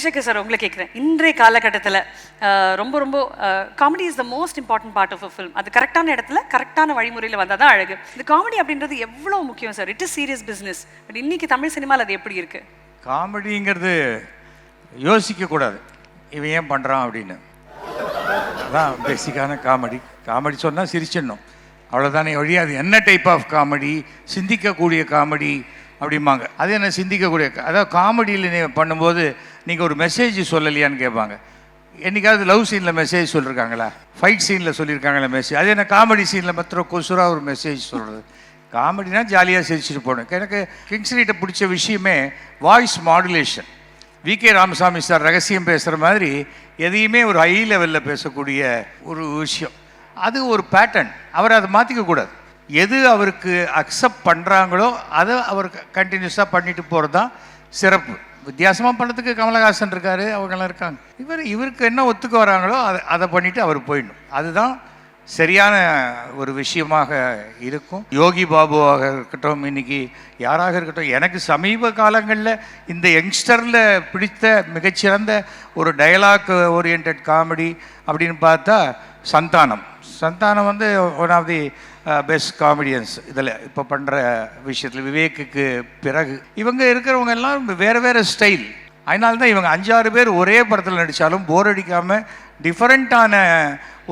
Sekar sir உங்களை கேட்குறேன், இன்றைய காலகட்டத்தில் ரொம்ப ரொம்ப comedy is the most important part of a film. அது கரெக்டான இடத்துல கரெக்டான வழிமுறையில் வந்தால் தான் அழகு. இந்த காமெடி அப்படின்றது எவ்வளோ முக்கியம் sir. It is serious business. But இன்னைக்கு தமிழ் சினிமாவில் அது எப்படி இருக்குது? காமெடிங்கிறது யோசிக்கக்கூடாது, இவன் ஏன் பண்ணுறான் அப்படின்னு. அதான் பேசிக்கான காமெடி. காமெடி சொன்னால் சிரிச்சிடணும், அவ்வளோதானே வழி. அது என்ன டைப் ஆஃப் காமெடி, சிந்திக்கக்கூடிய காமெடி அப்படிம்பாங்க. அது என்ன சிந்திக்கக்கூடிய, அதாவது காமெடியில் நீங்கள் பண்ணும்போது நீங்கள் ஒரு மெசேஜ் சொல்லலையான்னு கேட்பாங்க. என்றைக்காவது லவ் சீனில் மெசேஜ் சொல்லியிருக்காங்களா? ஃபைட் சீனில் சொல்லியிருக்காங்களா மெசேஜ்? அது என்ன காமெடி சீனில் மாத்திரம் கொசுராக ஒரு மெசேஜ் சொல்கிறது? காமெடினா ஜாலியாக சிரிச்சுட்டு போகணும். எனக்கு கிங்ஸ்லிட்ட பிடிச்ச விஷயமே voice modulation. VK. Ramasamy sir ரகசியம் பேசுகிற மாதிரி எதையுமே ஒரு ஹை லெவலில் பேசக்கூடிய ஒரு விஷயம். அது ஒரு பேட்டர்ன். அவர் அதை மாற்றிக்கக்கூடாது. எது அவருக்கு அக்செப்ட் பண்ணுறாங்களோ அதை அவர் கண்டினியூஸாக பண்ணிட்டு போகிறது தான் சிறப்பு. வித்தியாசமாக பண்ணுறதுக்கு கமலஹாசன் இருக்கார், அவங்கெல்லாம் இருக்காங்க. இவருக்கு என்ன ஒத்துக்க வராங்களோ அதை பண்ணிவிட்டு அவர் போயிடணும். அதுதான் சரியான ஒரு விஷயமாக இருக்கும். யோகி பாபுவாக இருக்கட்டும், இன்னைக்கு யாராக இருக்கட்டும், எனக்கு சமீப காலங்களில் இந்த யங்ஸ்டரில் பிடித்த மிகச்சிறந்த ஒரு டயலாக் ஓரியன்ட் காமெடி அப்படின்னு பார்த்தா சந்தானம் வந்து one of the best comedians இதில் இப்போ பண்ணுற விஷயத்தில். விவேக்குக்கு பிறகு இவங்க இருக்கிறவங்க எல்லாம் வேறு ஸ்டைல். அதனால தான் இவங்க 5-6 பேர் ஒரே படத்தில் நடித்தாலும் போர் அடிக்காமல் டிஃப்ரெண்ட்டான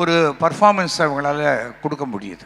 ஒரு பர்ஃபார்மன்ஸ் அவங்களால கொடுக்க முடியுது.